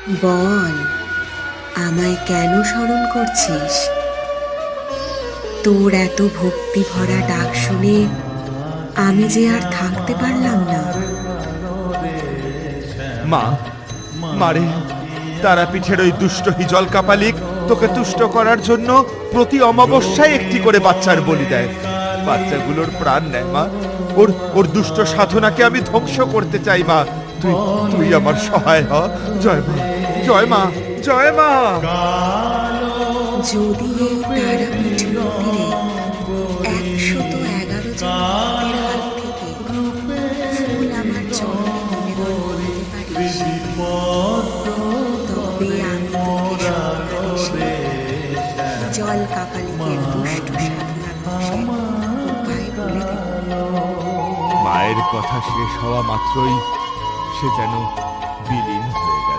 বল, আমায় কেন স্মরণ করছিস? তোর এত ভক্তি ভরা ডাক শুনে আমি যে আর থাকতে পারলাম না। মা, মারে, তারাপীঠের ওই দুষ্ট হিজল কাপালিক তোকে তুষ্ট করার জন্য প্রতি অমাবস্যায় একটি করে বাচ্চার বলি দেয়। বাচ্চাগুলোর প্রাণ নেয় মা। ওর ওর দুষ্ট সাধনাকে আমি ধ্বংস করতে চাই মা। তুই তুই আমার সহায় হ। জয় মা, জয় মা, জয় মা। যদি এই তারাপীঠ মন্দিরে 111 জন ভক্তের হাত থেকে ফুল আমার চরণে নিবেদন করতে পারিস, তবে আমি তোকে স্বপ্নাদেশে জল কাপালিকের দুষ্ট সাধনা ধ্বংসের উপায় বলে দেব। মায়ের কথা শেষ হওয়া মাত্রই সে যেন বিলীন হয়ে